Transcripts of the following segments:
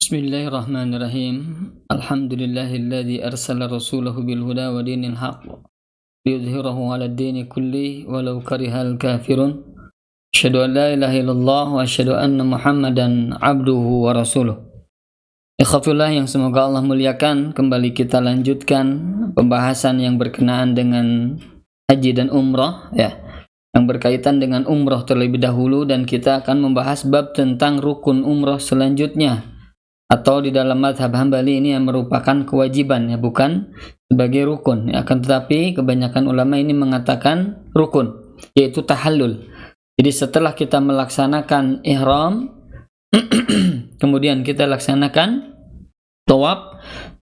Bismillahirrahmanirrahim. Alhamdulillahilladzi arsala rasulahu bil huda wa dinil haqq liyudhhirahu 'alad dini kulli walau karihal kafirun. Asyhadu an la ilaha illallah wa asyhadu anna Muhammadan abduhu wa rasuluh. Ikhwatullah yang semoga Allah muliakan, kembali kita lanjutkan pembahasan yang berkenaan dengan haji dan umrah ya. Yang berkaitan dengan umrah terlebih dahulu, dan kita akan membahas bab tentang rukun umrah selanjutnya. Atau di dalam mazhab Hambali ini yang merupakan kewajiban ya, bukan sebagai rukun ya. Akan tetapi kebanyakan ulama ini mengatakan rukun, yaitu tahallul. Jadi setelah kita melaksanakan ihram kemudian kita laksanakan tawaf,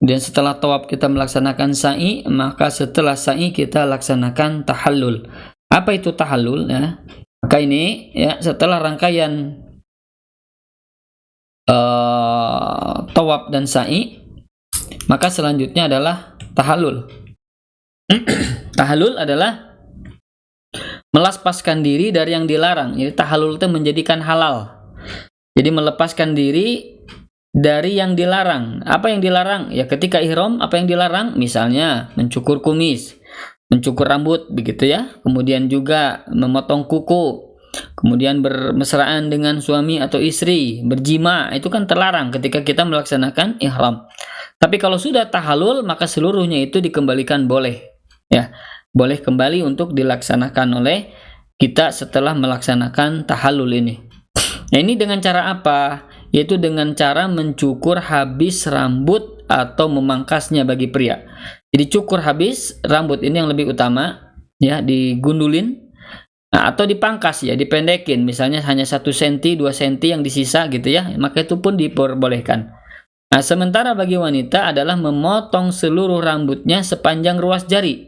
dan setelah tawaf kita melaksanakan sa'i, maka setelah sa'i kita laksanakan tahallul. Apa itu tahallul ya? Maka ini ya, setelah rangkaian tawaf dan sa'i, maka selanjutnya adalah tahallul. Tahallul adalah melepaskan diri dari yang dilarang. Jadi tahallul itu menjadikan halal. Jadi melepaskan diri dari yang dilarang. Apa yang dilarang? Ya ketika ihram, apa yang dilarang? Misalnya mencukur kumis, mencukur rambut begitu ya. Kemudian juga memotong kuku. Kemudian bermesraan dengan suami atau istri, berjima, itu kan terlarang ketika kita melaksanakan ihram. Tapi kalau sudah tahallul, maka seluruhnya itu dikembalikan boleh. Ya, boleh kembali untuk dilaksanakan oleh kita setelah melaksanakan tahallul ini. Nah, ini dengan cara apa? Yaitu dengan cara mencukur habis rambut atau memangkasnya bagi pria. Jadi cukur habis rambut ini yang lebih utama, ya, digundulin. Nah, atau dipangkas ya, dipendekin, misalnya hanya 1 cm, 2 cm yang disisa gitu ya, maka itu pun diperbolehkan. Nah, sementara bagi wanita adalah memotong seluruh rambutnya sepanjang ruas jari.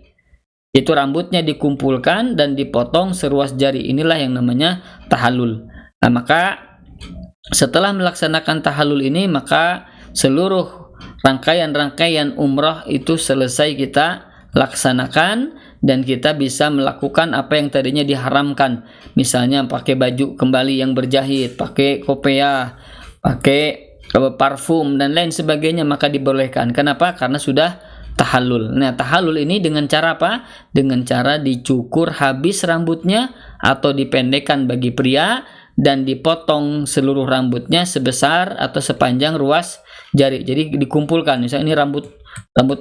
Itu rambutnya dikumpulkan dan dipotong seruas jari. Inilah yang namanya tahallul. Nah, maka setelah melaksanakan tahallul ini, maka seluruh rangkaian-rangkaian umrah itu selesai kita laksanakan, dan kita bisa melakukan apa yang tadinya diharamkan, misalnya pakai baju kembali yang berjahit, pakai kopiah, pakai parfum dan lain sebagainya, maka dibolehkan. Kenapa? Karena sudah tahallul. Nah, tahallul ini dengan cara apa? Dengan cara dicukur habis rambutnya atau dipendekkan bagi pria, dan dipotong seluruh rambutnya sebesar atau sepanjang ruas jari. Jadi dikumpulkan, misalnya ini rambut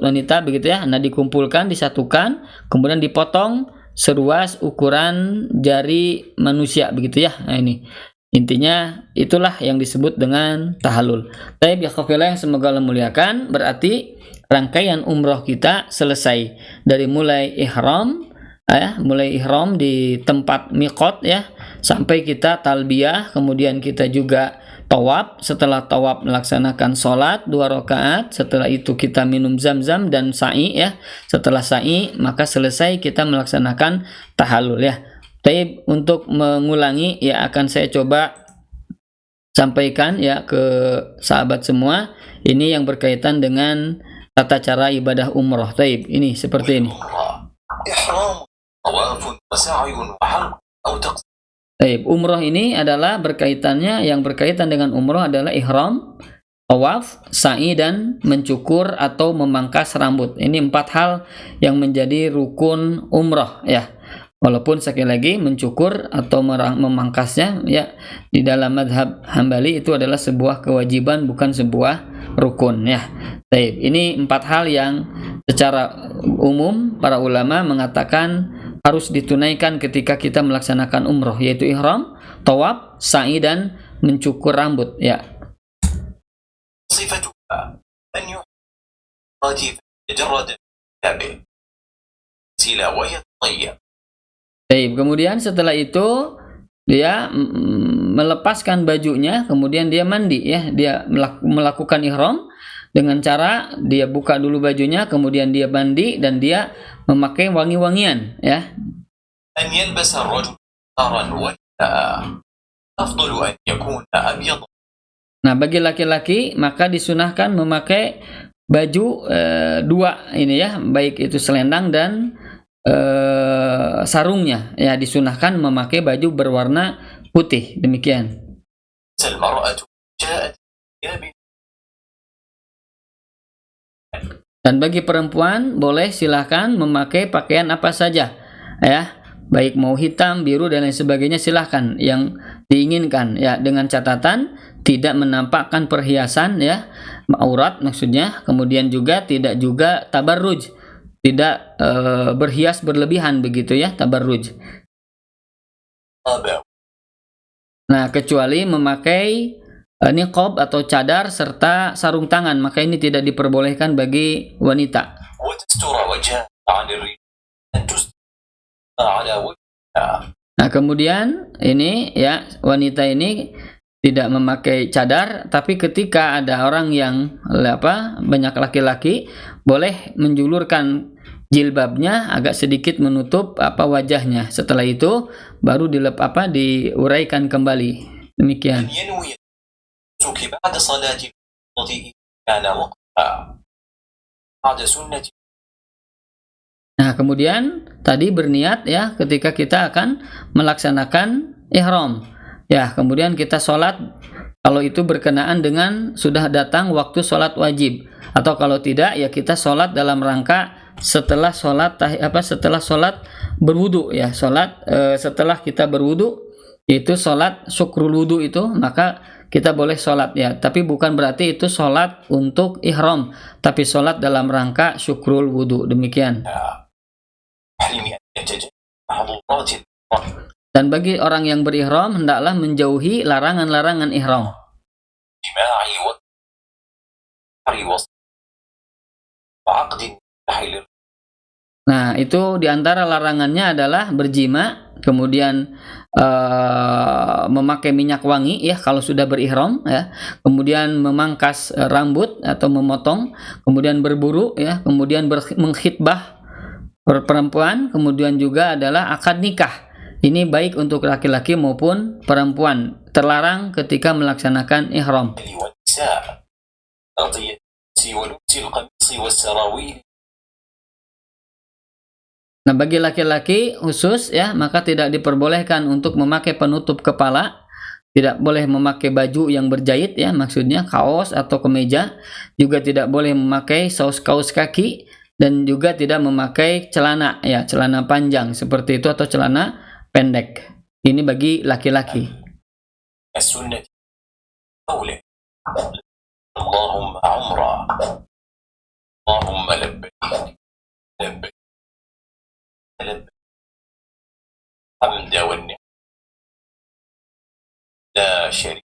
wanita begitu ya. Nah, dikumpulkan, disatukan, kemudian dipotong seruas ukuran jari manusia begitu ya. Nah, ini intinya itulah yang disebut dengan tahallul. Baik ya kafilah yang semoga Allah muliakan, berarti rangkaian umroh kita selesai dari mulai ihram ya, mulai ihram di tempat miqat ya, sampai kita talbiyah, kemudian kita juga tawaf. Setelah tawaf melaksanakan sholat 2 rakaat, setelah itu kita minum zam-zam dan sa'i ya. Setelah sa'i maka selesai kita melaksanakan tahallul ya. Tapi untuk mengulangi ya, akan saya coba sampaikan ya ke sahabat semua, ini yang berkaitan dengan tata cara ibadah umroh. Taib, ini seperti ini. Umroh ini adalah yang berkaitan dengan umroh adalah ihram, tawaf, sa'i, dan mencukur atau memangkas rambut. Ini 4 hal yang menjadi rukun umroh ya. Walaupun sekali lagi mencukur atau memangkasnya ya, di dalam mazhab Hambali itu adalah sebuah kewajiban, bukan sebuah rukun ya. Baik, ini 4 hal yang secara umum para ulama mengatakan harus ditunaikan ketika kita melaksanakan umroh, yaitu ihram, tawaf, sa'i, dan mencukur rambut ya. Baik, kemudian setelah itu dia melepaskan bajunya, kemudian dia mandi ya. Dia melakukan ihram dengan cara dia buka dulu bajunya, kemudian dia mandi, dan dia memakai wangi-wangian ya. Nah, bagi laki-laki maka disunahkan memakai baju 2 ini ya, baik itu selendang dan sarungnya ya, disunahkan memakai baju berwarna putih, demikian. Dan bagi perempuan boleh silahkan memakai pakaian apa saja, ya, baik mau hitam, biru dan lain sebagainya silahkan yang diinginkan, ya, dengan catatan tidak menampakkan perhiasan, ya, aurat maksudnya, kemudian juga tidak juga tabarruj, tidak berhias berlebihan begitu ya, tabarruj. Nah, kecuali memakai niqab atau cadar serta sarung tangan, maka ini tidak diperbolehkan bagi wanita. Nah, kemudian ini ya, wanita ini tidak memakai cadar, tapi ketika ada orang yang banyak laki-laki, boleh menjulurkan jilbabnya agak sedikit menutup wajahnya. Setelah itu baru diuraikan kembali. Demikian. Nah, kemudian tadi berniat ya ketika kita akan melaksanakan ihram. Ya, kemudian kita sholat kalau itu berkenaan dengan sudah datang waktu sholat wajib, atau kalau tidak ya kita sholat dalam rangka setelah sholat berwudu ya, sholat setelah kita berwudu, itu sholat syukrul wudu, itu maka kita boleh sholat ya, tapi bukan berarti itu sholat untuk ihram, tapi sholat dalam rangka syukrul wudu. Demikian. Dan bagi orang yang berihram hendaklah menjauhi larangan-larangan ihram. Nah, itu diantara larangannya adalah berjima, kemudian memakai minyak wangi ya kalau sudah berihram ya, kemudian memangkas rambut atau memotong, kemudian berburu ya, kemudian mengkhitbah perempuan, kemudian juga adalah akad nikah. Ini baik untuk laki-laki maupun perempuan, terlarang ketika melaksanakan ihram. Nah, bagi laki-laki khusus ya, maka tidak diperbolehkan untuk memakai penutup kepala, tidak boleh memakai baju yang berjahit ya, maksudnya kaos atau kemeja, juga tidak boleh memakai kaos kaki, dan juga tidak memakai celana ya, celana panjang seperti itu atau celana pendek. Ini bagi laki-laki. Allahumma umrah, Allahumma labbaik, labbaik, labbaik, hamda wa ni'mah, la syarika.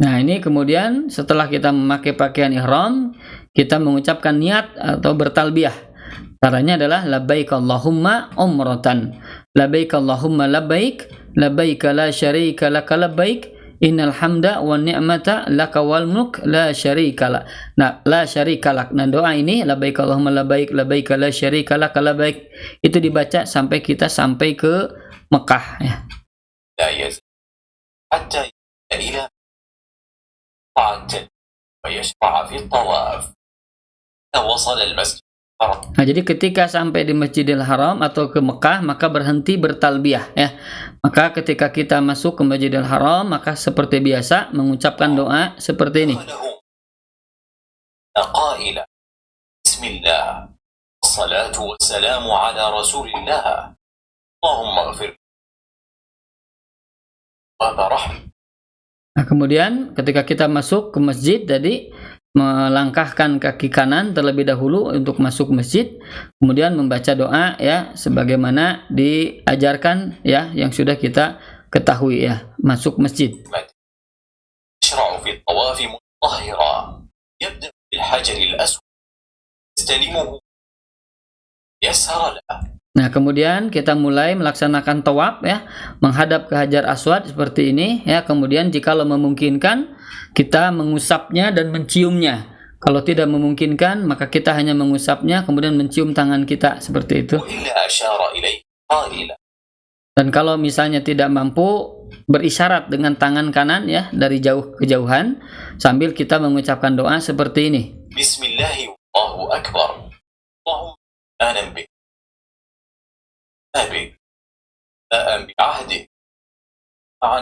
Nah, ini kemudian setelah kita memakai pakaian ihram, kita mengucapkan niat atau bertalbiyah. Caranya adalah labbaik Allahumma umratan, labbaik Allahumma labbaik, labbaik la syarika laka labbaik, innal hamda wan ni'mata laka wal mulk la syarika lak. Nah, la syarika lak. Nah, doa ini labbaik Allahumma labbaik, labbaik la syarika laka labbaik, itu dibaca sampai kita sampai ke Mekah ya. La yazal hatta ila Nah, jadi ketika sampai di Masjidil Haram atau ke Mekah, maka berhenti bertalbiyah ya. Maka ketika kita masuk ke Masjidil Haram, maka seperti biasa mengucapkan doa seperti ini. Bismillah, wassalatu wassalamu ala Rasulillah, Allahumma ighfir wa barahim. Nah, kemudian ketika kita masuk ke masjid tadi, melangkahkan kaki kanan terlebih dahulu untuk masuk masjid, kemudian membaca doa ya sebagaimana diajarkan ya, yang sudah kita ketahui ya, masuk masjid. Nah, kemudian kita mulai melaksanakan tawaf ya, menghadap ke Hajar Aswad seperti ini ya. Kemudian jikalau memungkinkan kita mengusapnya dan menciumnya. Kalau tidak memungkinkan, maka kita hanya mengusapnya kemudian mencium tangan kita seperti itu. Dan kalau misalnya tidak mampu, berisyarat dengan tangan kanan ya dari jauh kejauhan sambil kita mengucapkan doa seperti ini. Bismillahirrahmanirrahim. Allahu akbar. Allahumma anan bik. أبي لا بعهدي عن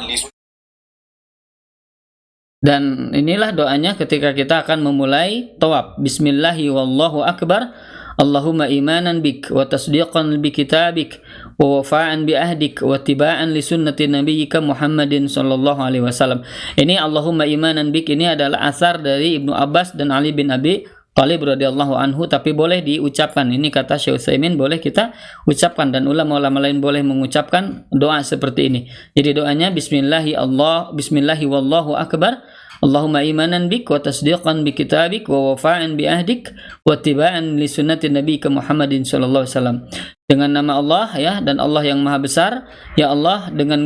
Dan inilah doanya ketika kita akan memulai tawaf. Bismillahi wallahu akbar. Allahumma imanan bik wa tasdiqan bi kitabik wa wafa'an bi ahdik wa tiba'an li sunnati nabiyyika Muhammadin sallallahu alaihi wasallam. Ini Allahumma imanan bik ini adalah asar dari Ibnu Abbas dan Ali bin Abi Thalib radhiyallahu anhu, tapi boleh diucapkan. Ini kata Syekh Utsaimin, boleh kita ucapkan, dan ulama-ulama lain boleh mengucapkan doa seperti ini. Jadi doanya bismillahi wallahu akbar. Allahumma imanan bik wa tasdiqan bi kitabik wa wafa'an bi ahdik wa tiba'an li sunnati nabiyyika Muhammadin sallallahu alaihi wasallam. Dengan nama Allah, ya, dan Allah yang Maha Besar, ya Allah, dengan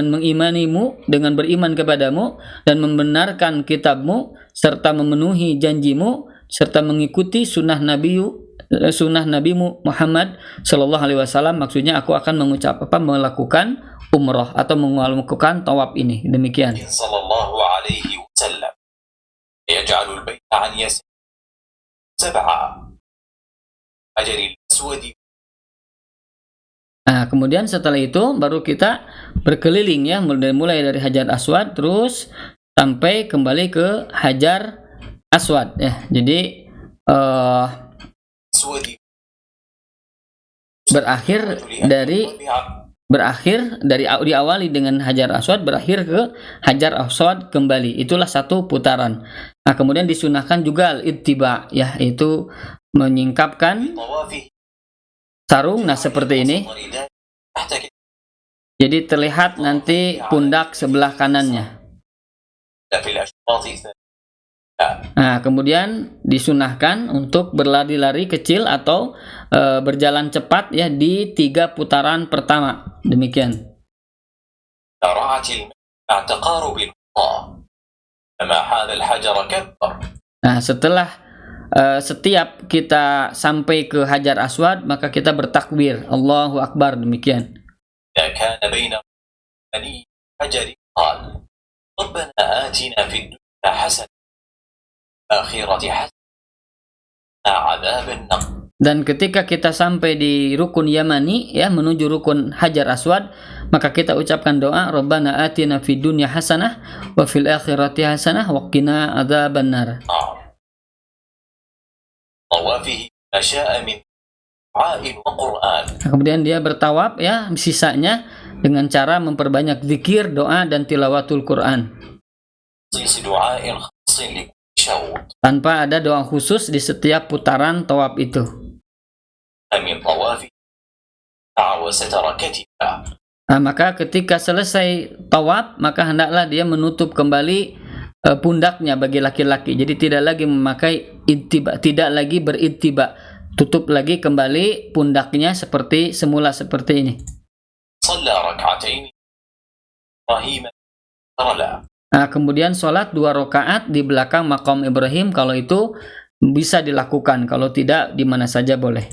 mengimanimu, dengan beriman kepadamu dan membenarkan kitabmu serta memenuhi janjimu serta mengikuti sunnah nabimu Muhammad sallallahu alaihi wasallam. Maksudnya aku akan melakukan umrah atau melakukan tawaf ini. Demikian. Sallallahu alaihi wasallam yaj'alul baita an yasir sab'a hajaril aswadi. Nah, kemudian setelah itu baru kita berkeliling, ya, mulai dari Hajar Aswad terus sampai kembali ke Hajar Aswad, ya. Jadi diawali dengan Hajar Aswad, berakhir ke Hajar Aswad kembali. Itulah satu putaran. Nah, kemudian disunahkan juga al-ittiba, ya, itu menyingkapkan sarung. Nah, seperti ini. Jadi terlihat nanti pundak sebelah kanannya. Nah, kemudian disunahkan untuk berlari-lari kecil atau berjalan cepat, ya, di 3 putaran pertama. Demikian. Nah, setelah setiap kita sampai ke Hajar Aswad, maka kita bertakbir, Allahu Akbar, demikian. Dan ketika kita sampai di rukun Yamani, ya, menuju rukun Hajar Aswad, maka kita ucapkan doa, Rabbana atina fid dunya hasanah wa fil akhirati hasanah wa qina adzabannar. Kemudian dia bertawaf, ya, sisanya dengan cara memperbanyak zikir, doa, dan tilawatul Quran. Tanpa ada doa khusus di setiap putaran tawaf itu. Nah, maka ketika selesai tawaf, maka hendaklah dia menutup kembali pundaknya bagi laki-laki. Jadi tidak lagi memakai ittiba, tidak lagi berittiba. Tutup lagi kembali pundaknya seperti semula, seperti ini. Nah, kemudian sholat 2 rakaat di belakang makam Ibrahim, kalau itu bisa dilakukan, kalau tidak di mana saja boleh.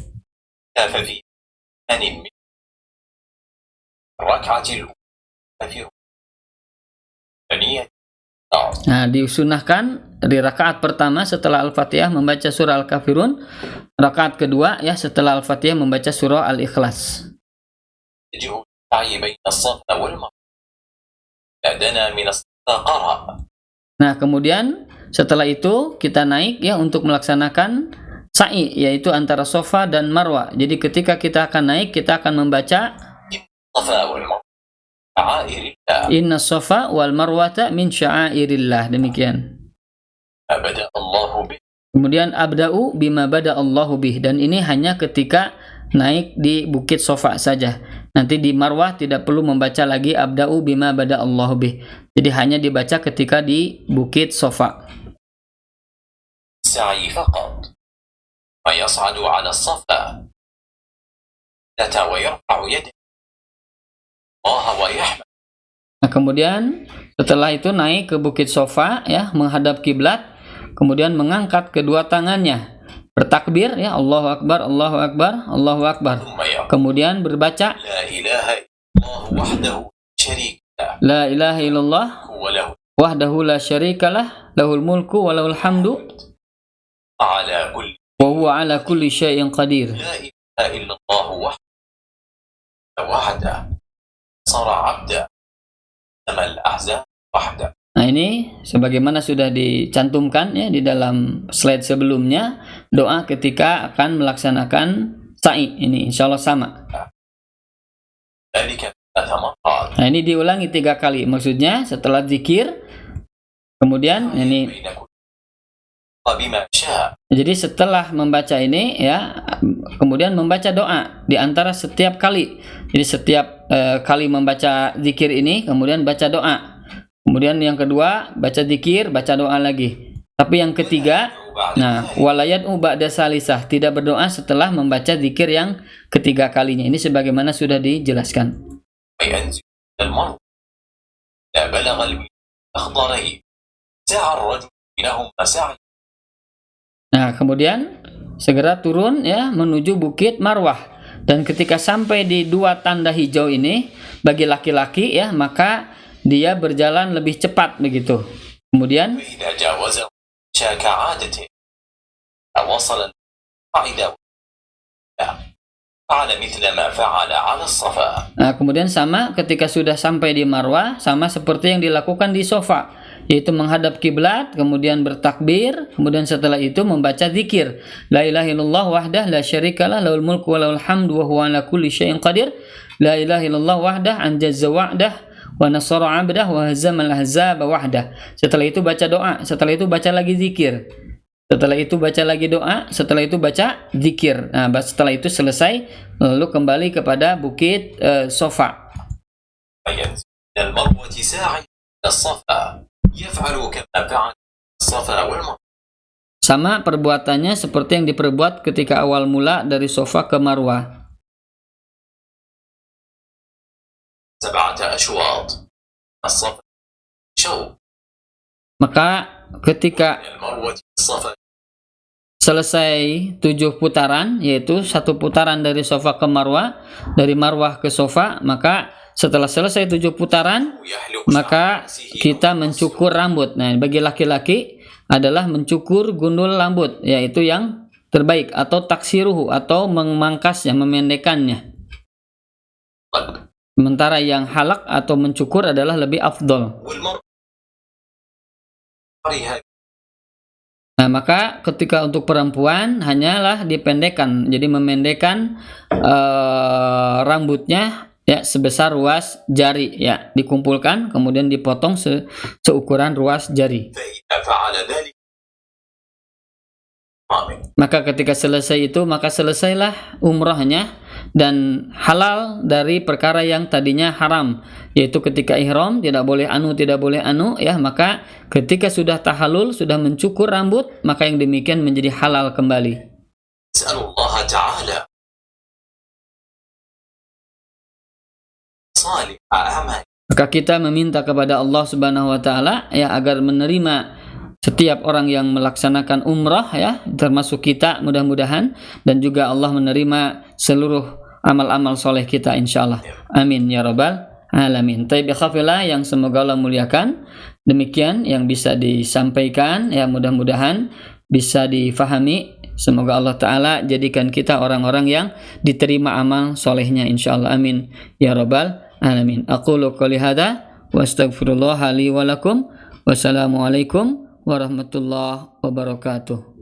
Nah, disunahkan di rakaat pertama setelah Al-Fatihah membaca surah Al-Kafirun, rakaat kedua, ya, setelah Al-Fatihah membaca surah Al-Ikhlas. Nah, kemudian setelah itu kita naik, ya, untuk melaksanakan sa'i, yaitu antara Safa dan Marwah. Jadi ketika kita akan naik, kita akan membaca Inna Safa wal Marwata min sya'airillah. Demikian. Kemudian abda'u bima bada Allahu bih, dan ini hanya ketika naik di Bukit Safa saja. Nanti di Marwah tidak perlu membaca lagi abda'u bima bada Allahu bih. Jadi hanya dibaca ketika di Bukit Safa. Sa'i faqat. Wa yas'adu 'ala as-safa. Wa yarfa'u yadahu. Nah, kemudian setelah itu naik ke Bukit Safa, ya, menghadap kiblat, kemudian mengangkat kedua tangannya, bertakbir, ya, Allahu Akbar, Allahu Akbar, Allahu Akbar. Kemudian berbaca La ilaha illallah wahdahu la syarikalah lahul mulku wa lahul hamdu wa huwa ala kulli syai'in qadir. La ilaha illallah wahdahu صار عبدا أما الأحزاب وحده. Nah, ini sebagaimana sudah dicantumkan ya di dalam slide sebelumnya, doa ketika akan melaksanakan sa'i. Ini insya Allah sama. ذلك 3 مرات Nah, ini diulangi 3 kali. Maksudnya setelah zikir, kemudian ini بين كل بما شاء. jadi setelah membaca ini ya, kemudian membaca doa di antara setiap kali. Jadi setiap kali membaca zikir ini, kemudian baca doa. Kemudian yang kedua, baca zikir, baca doa lagi. Tapi yang ketiga, nah, walayat ba'da salisah, tidak berdoa setelah membaca zikir yang ketiga kalinya. Ini sebagaimana sudah dijelaskan. فينزل المرء إذا بلغ الأخضرين سعى الرجل بينهما سعي. Nah, kemudian segera turun ya menuju Bukit Marwah. Dan ketika sampai di 2 tanda hijau ini, bagi laki-laki ya, maka dia berjalan lebih cepat begitu. Kemudian فإذا جاوزه مشى كعادته وصل قاعدة فعل مثل ما فعل على الصفا. nah, kemudian sama ketika sudah sampai di Marwah, sama seperti yang dilakukan di Sofa, yaitu menghadap kiblat, kemudian bertakbir, kemudian setelah itu membaca zikir. La ilaha illallah wahdah la syarikalah lahul mulku wa lahul hamdu wa huwa ala kulli syai'in qadir. La ilaha illallah wahdah anjazza wa'dah wa nasara 'abdah wa hazamal ahzaba wahdah. Setelah itu baca doa, setelah itu baca lagi zikir. Setelah itu baca lagi doa, setelah itu baca zikir. Nah, setelah itu selesai, lalu kembali kepada Bukit Sofa. فينزل من المروة ساعي إلى الصفا يفعل كما فعل الصفا والمروة. Sama perbuatannya seperti yang diperbuat ketika awal mula dari Sofa ke Marwah. 7 أشواط الصفا شوط. Maka ketika من المروة الصفا selesai 7 putaran, yaitu 1 putaran dari Sofa ke Marwah, dari Marwah ke Sofa, maka setelah selesai 7 putaran, يحلق maka kita mencukur rambut. Nah, bagi laki-laki adalah mencukur gundul rambut, yaitu yang terbaik, atau taksiruhu, atau memangkasnya, memendekkannya. Sementara yang halak atau mencukur adalah lebih afdol. والمرأة Nah, maka ketika untuk perempuan hanyalah dipendekkan, jadi memendekkan rambutnya ya sebesar ruas jari ya, dikumpulkan kemudian dipotong seukuran ruas jari. فإذا فعل ذلك Maka ketika selesai itu, maka selesailah umrahnya dan halal dari perkara yang tadinya haram, yaitu ketika ihram tidak boleh anu ya, maka ketika sudah tahallul, sudah mencukur rambut, maka yang demikian menjadi halal kembali. نسأل الله تعالى صالح أعمال. Maka kita meminta kepada Allah Subhanahu wa taala ya agar menerima setiap orang yang melaksanakan umrah ya, termasuk kita mudah-mudahan, dan juga Allah menerima seluruh amal-amal soleh kita insyaallah. Amin ya rabbal alamin. Taib ikhafillah yang semoga Allah muliakan, demikian yang bisa disampaikan ya, mudah-mudahan bisa difahami. Semoga Allah Ta'ala jadikan kita orang-orang yang diterima amal solehnya insyaallah. Amin ya rabbal alamin. Aqulu qouli hadza wa astaghfirullah li wa lakum. Wassalamualaikum warahmatullahi wabarakatuh.